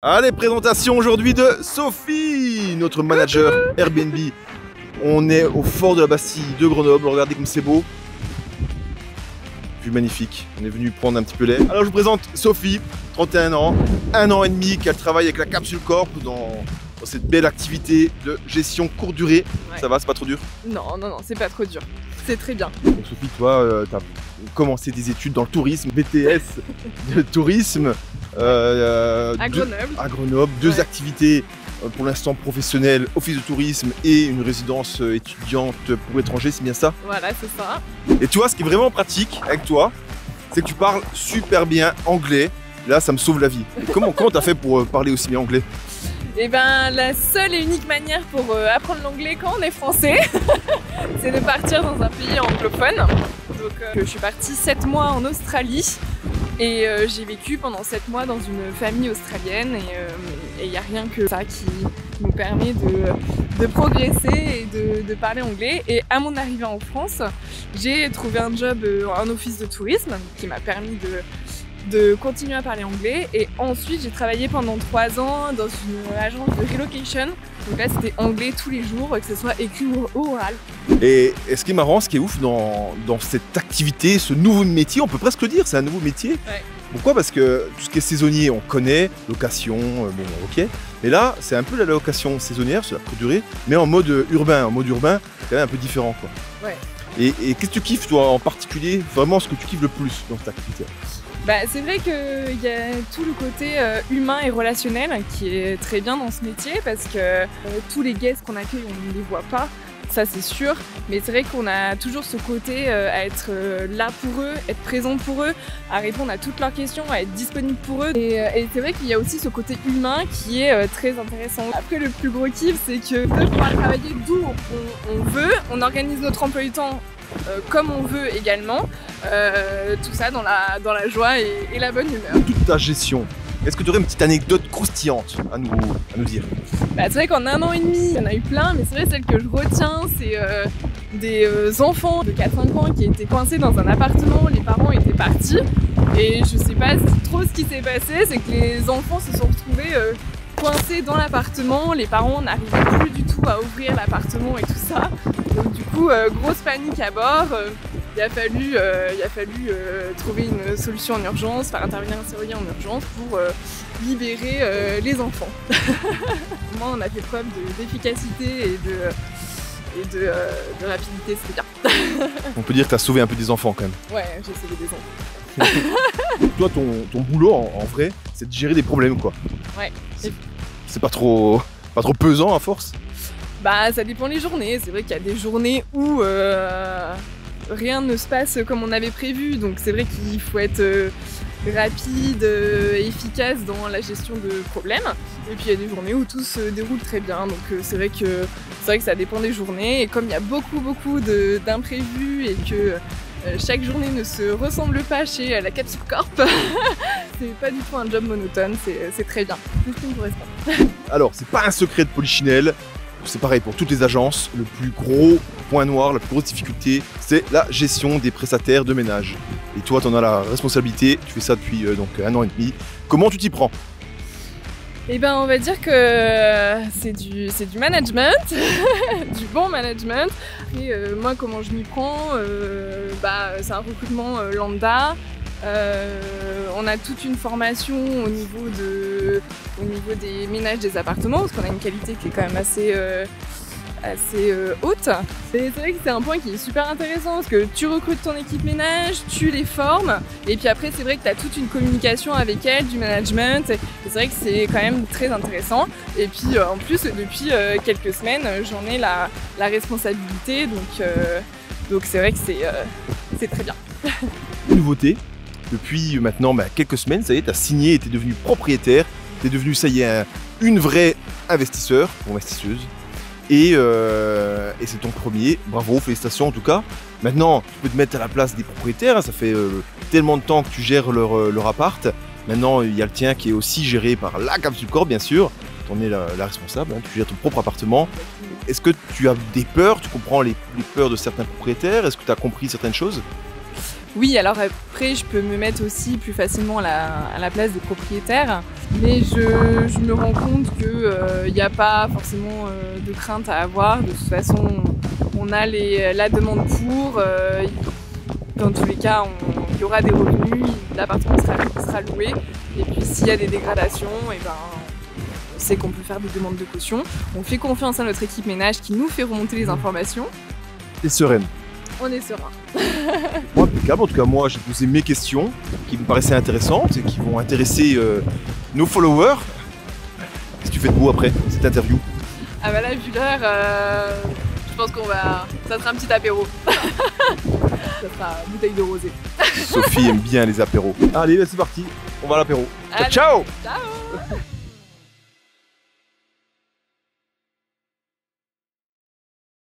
Allez, présentation aujourd'hui de Sophie, notre manager Airbnb. On est au fort de la Bastille de Grenoble, regardez comme c'est beau. Vue magnifique, on est venu prendre un petit peu l'air. Alors je vous présente Sophie, 31 ans, 1 an et demi qu'elle travaille avec la Capsule Corp dans cette belle activité de gestion courte durée. Ouais. Ça va, c'est pas trop dur? Non, c'est pas trop dur, c'est très bien. Donc Sophie, toi, tu as commencé des études dans le tourisme, BTS de tourisme. À Grenoble. Deux activités pour l'instant professionnelles, office de tourisme et une résidence étudiante pour étrangers, c'est bien ça? Voilà, c'est ça. Et tu vois, ce qui est vraiment pratique avec toi, c'est que tu parles super bien anglais. Là, ça me sauve la vie. Et comment t'as fait pour parler aussi bien anglais? Eh ben, la seule et unique manière pour apprendre l'anglais quand on est français, c'est de partir dans un pays anglophone. Donc, je suis partie 7 mois en Australie. Et j'ai vécu pendant 7 mois dans une famille australienne et il n'y a rien que ça qui nous permet de progresser et de parler anglais. Et à mon arrivée en France, j'ai trouvé un job en office de tourisme qui m'a permis de continuer à parler anglais. Et ensuite, j'ai travaillé pendant 3 ans dans une agence de relocation. Donc là, c'était anglais tous les jours, que ce soit écrit ou oral. Et ce qui est marrant, ce qui est ouf dans cette activité, ce nouveau métier, on peut presque le dire, c'est un nouveau métier. Ouais. Pourquoi? Parce que tout ce qui est saisonnier, on connaît, location, bon, ok. Mais là, c'est un peu la location saisonnière, sur la courte durée, mais en mode urbain. En mode urbain, c'est quand même un peu différent, quoi. Ouais. Et qu'est-ce que tu kiffes, toi, en particulier, vraiment ce que tu kiffes le plus dans cette activité? Bah, c'est vrai qu'il y a tout le côté humain et relationnel qui est très bien dans ce métier parce que tous les guests qu'on accueille, on ne les voit pas, ça c'est sûr, mais c'est vrai qu'on a toujours ce côté à être là pour eux, être présent pour eux, à répondre à toutes leurs questions, à être disponible pour eux. Et c'est vrai qu'il y a aussi ce côté humain qui est très intéressant. Après, le plus gros kiff, c'est que de pouvoir travailler d'où on veut, on organise notre emploi du temps comme on veut également, tout ça dans la joie et la bonne humeur. Toute ta gestion, est-ce que tu aurais une petite anecdote croustillante à nous dire? Bah, c'est vrai qu'en 1 an et demi, il y en a eu plein, mais c'est vrai celle que je retiens, c'est des enfants de 4-5 ans qui étaient coincés dans un appartement, les parents étaient partis, et je sais pas trop ce qui s'est passé, c'est que les enfants se sont retrouvés coincés dans l'appartement, les parents n'arrivaient plus du tout à ouvrir l'appartement et tout ça. Donc du coup, grosse panique à bord, il a fallu trouver une solution en urgence, faire intervenir un serrurier en urgence pour libérer les enfants. Moi, on a fait preuve d'efficacité et de rapidité, c'est bien. On peut dire que tu as sauvé un peu des enfants quand même. Ouais, j'ai sauvé des enfants. Toi, ton boulot en vrai, c'est de gérer des problèmes, quoi. Ouais. C'est pas trop pesant à force? Bah, ça dépend les journées. C'est vrai qu'il y a des journées où rien ne se passe comme on avait prévu. Donc c'est vrai qu'il faut être rapide, efficace dans la gestion de problèmes. Et puis il y a des journées où tout se déroule très bien. Donc c'est vrai que ça dépend des journées. Et comme il y a beaucoup d'imprévus et que chaque journée ne se ressemble pas chez la Capsule Corp, c'est pas du tout un job monotone, c'est très bien. C'est ce qui me correspond. Alors, c'est pas un secret de Polichinelle, c'est pareil pour toutes les agences, le plus gros point noir, la plus grosse difficulté, c'est la gestion des prestataires de ménage. Et toi, tu en as la responsabilité, tu fais ça depuis donc 1 an et demi. Comment tu t'y prends? Eh ben, on va dire que c'est du management, du bon management. Et moi, comment je m'y prends, c'est un recrutement lambda. On a toute une formation au niveau des ménages des appartements, parce qu'on a une qualité qui est quand même assez haute. Et c'est vrai que c'est un point qui est super intéressant parce que tu recrutes ton équipe ménage, tu les formes et puis après c'est vrai que tu as toute une communication avec elles, du management et c'est vrai que c'est quand même très intéressant et puis en plus depuis quelques semaines j'en ai la responsabilité donc c'est vrai que c'est très bien. Nouveauté, depuis maintenant quelques semaines, ça y est, tu as signé et tu es devenu propriétaire, tu es devenu ça y est une vraie investisseur ou investisseuse. Et c'est ton premier, bravo, félicitations en tout cas. Maintenant, tu peux te mettre à la place des propriétaires, ça fait tellement de temps que tu gères leur appart. Maintenant, il y a le tien qui est aussi géré par la Capsule Corp, bien sûr. Tu en es la responsable, hein, tu gères ton propre appartement. Est-ce que tu as des peurs? Tu comprends les peurs de certains propriétaires? Est-ce que tu as compris certaines choses? Oui, alors après, je peux me mettre aussi plus facilement à la place des propriétaires, mais je me rends compte qu'il n'y a pas forcément de crainte à avoir. De toute façon, on a la demande pour. Dans tous les cas, il y aura des revenus, l'appartement sera loué. Et puis s'il y a des dégradations, et ben, on sait qu'on peut faire des demandes de caution. On fait confiance à notre équipe ménage qui nous fait remonter les informations. Et sereine. On est serein. Impeccable. En tout cas, moi, j'ai posé mes questions qui me paraissaient intéressantes et qui vont intéresser nos followers. Qu'est-ce que tu fais de beau après cette interview? Ah bah là, vu l'heure, je pense ça sera un petit apéro. Ça sera une bouteille de rosé. Sophie aime bien les apéros. Allez, là, c'est parti. On va à l'apéro. Allez, Ciao! Ciao!